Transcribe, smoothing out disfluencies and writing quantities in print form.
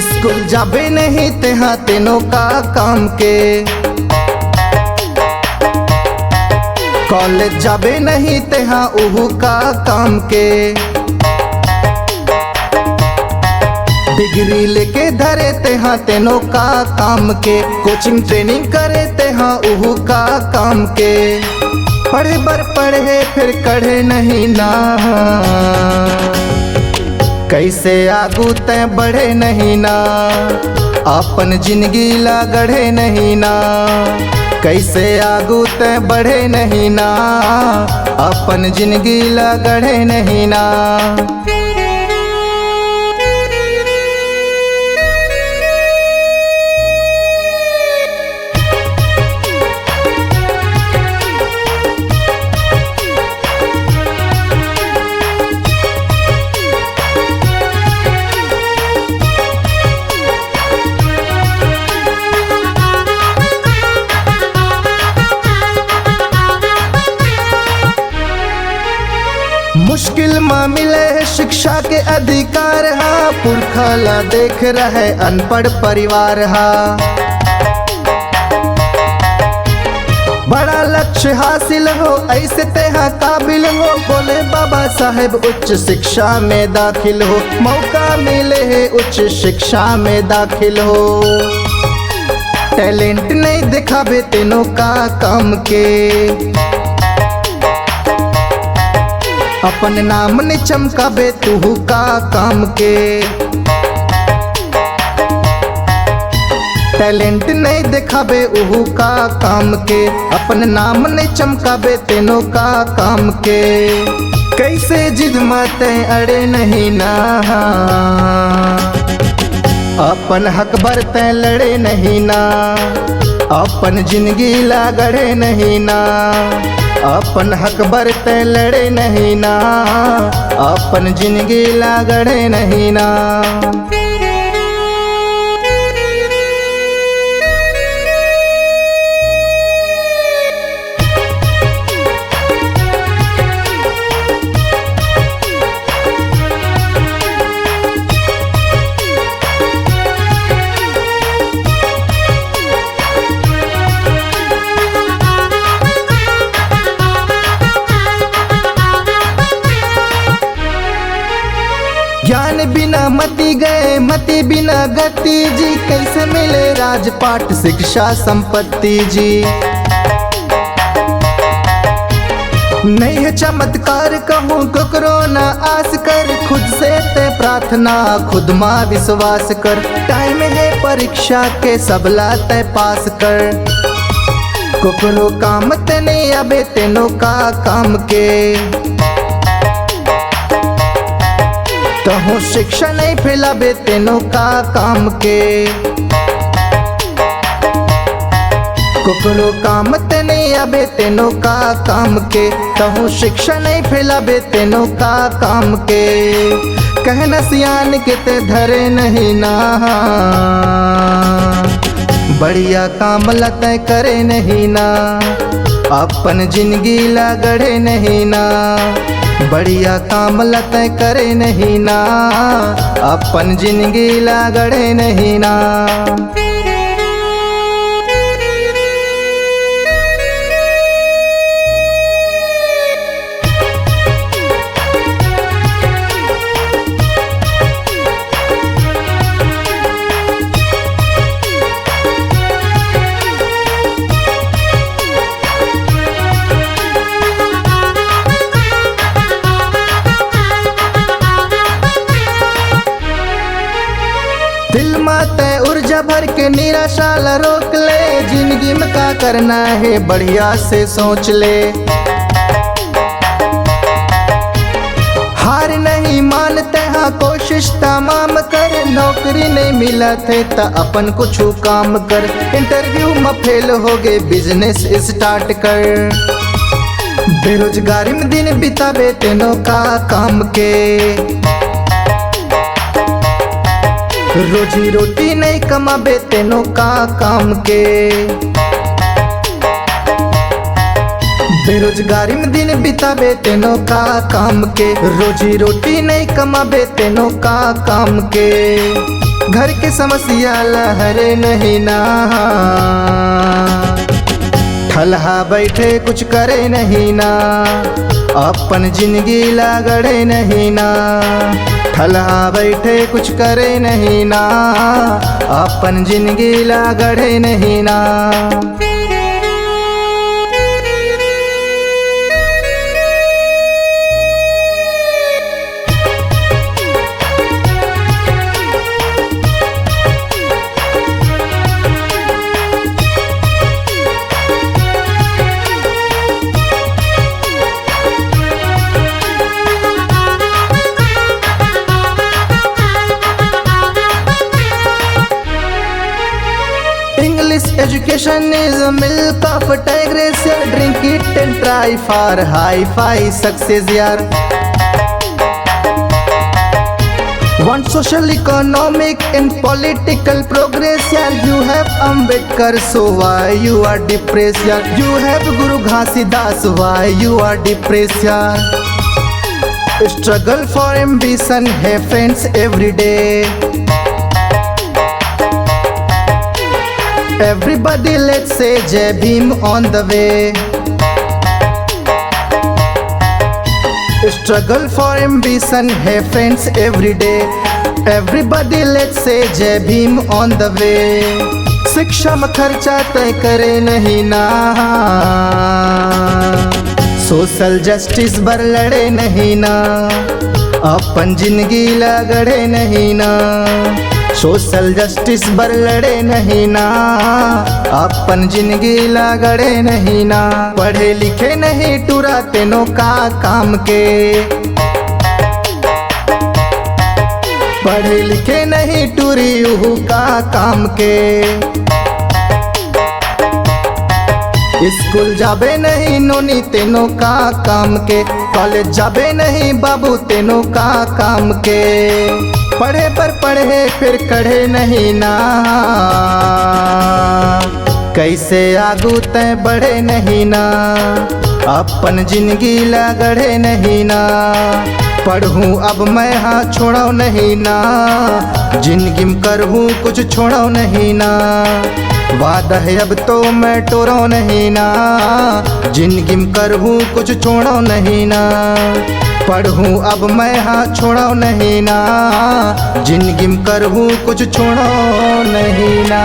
School जाबे नहीं तेहा तेनों का काम के, कॉलेज जाबे नहीं तेहा उहू का काम के, डिग्री लेके धरे तेहा तेनों का काम के, कोचिंग ट्रेनिंग करे तेहा उहू का काम के, पढ़े बर पढ़े फिर कढ़े नहीं ना, कैसे आगू तय बढ़े नहीं ना, अपन जिंदगी ला गढ़े नहीं ना, कैसे आगू तय बढ़े नहीं ना, अपन जिंदगी ला गढ़े नहीं ना। मुश्किल में मिले शिक्षा के अधिकार हा, पुरखा ला देख रहे अनपढ़ परिवार हा, बड़ा लक्ष्य हासिल हो ऐसे तेहा काबिल हो, बोले बाबा साहेब उच्च शिक्षा में दाखिल हो, मौका मिले है उच्च शिक्षा में दाखिल हो, टैलेंट नहीं दिखाबे तेनों का काम के, अपन नाम ने चमकाबे तुहू का काम के, टैलेंट नहीं दिखाबे उहू का काम के, अपन नाम ने चमकाबे तेनों का काम के, कैसे जिद माते अड़े नहीं ना, अपन हक बरते लड़े नहीं ना, अपन जिंदगी ला गढ़े नहीं ना, अपन हक बरते लड़े नहीं ना, अपन जिंदगी ला गढ़े नहीं ना। ज्ञान बिना मति गए मति बिना गति जी, कैसे मिले राजपाट शिक्षा संपत्ति जी, नहीं है चमत्कार कहूँ ककरो न आस कर, खुद से ते प्रार्थना खुद माँ विश्वास कर, टाइम है परीक्षा के सबला ते पास कर, ककरो काम ते नहीं अबे तेनों का काम के, कहूँ शिक्षा नहीं फैलाबे तेनों का काम के, ककरो काम ते नहीं अबे तेनों का काम के, कहूँ शिक्षा नहीं फैलाबे तेनों का काम के, कहना सियान के ते धरे नहीं ना, बढ़िया काम लते करे नहीं ना, अपन जिंदगी ला गढ़े नहीं ना, बढ़िया काम लते करे नहीं ना, अपन जिंदगी ला गढ़े नहीं ना। दिल माते ऊर्जा भर के निराशा ला रोक ले, जिंदगी में का करना है बढ़िया से सोच ले, हार नहीं मानते हाँ कोशिश कोशिश तमाम कर, नौकरी नहीं मिला थे त अपन कुछ काम कर। इंटरव्यू में फेल हो गए, बिजनेस स्टार्ट कर। बेरोजगारी में दिन बितावे तेनों का काम के, रोजी रोटी नहीं कमाबे तेनों का काम के। बेरोजगारी में दिन बितावे तेनों का काम के, रोजी रोटी नहीं कमाबे तेनों का काम के। घर के समस्या लहरे नहीं ना, ठलहा बैठे कुछ करे नहीं ना, अपन जिंदगी लागड़े नहीं ना। ठलहा बैठे कुछ करे नहीं ना, अपन जिंदगी लागड़े नहीं ना। English education is a milk of a tigress, yaar. Drink it and try for hi-fi success, yaar. Want social, economic and political progress, yaar. You have Ambedkar, so why you are depressed, yaar? You have Guru Ghasidas, why you are depressed, yaar? Struggle for ambition, hey friends, every day. Everybody let's say Jai Bhim on the way. Struggle for ambition, hey friends, every day. Everybody let's say Jai Bhim on the way. शिक्षा में खर्चा तय करे नहीं ना, social justice बर लड़े नहीं ना, अपन जिंदगी लगड़े नहीं ना। सोशल जस्टिस बर लड़े नहीं ना, अपन जिंदगी लागड़े नहीं ना। पढ़े लिखे नहीं टूरा तेनों का काम के, पढ़े लिखे नहीं टूरी उहू का काम के। स्कूल जाबे नहीं नोनी तेनों का काम के, कॉलेज जाबे नहीं बाबू तेनों का काम के। पढ़े पर पढ़े फिर कढ़े नहीं ना, कैसे आगू तय बढ़े नहीं ना, अपन जिंदगी लगड़े नहीं ना। पढ़ूं अब मैं हाँ छोड़ो नहीं ना, जिंदगी में करहूँ कुछ छोड़ो नहीं ना। वादा है अब तो मैं टोरो नहीं ना, जिंदगी में करहूँ कुछ छोड़ो नहीं ना। पढ़ूं अब मैं हाँ छोड़ो नहीं ना, जिंदगी में करहूँ कुछ छोड़ो नहीं ना।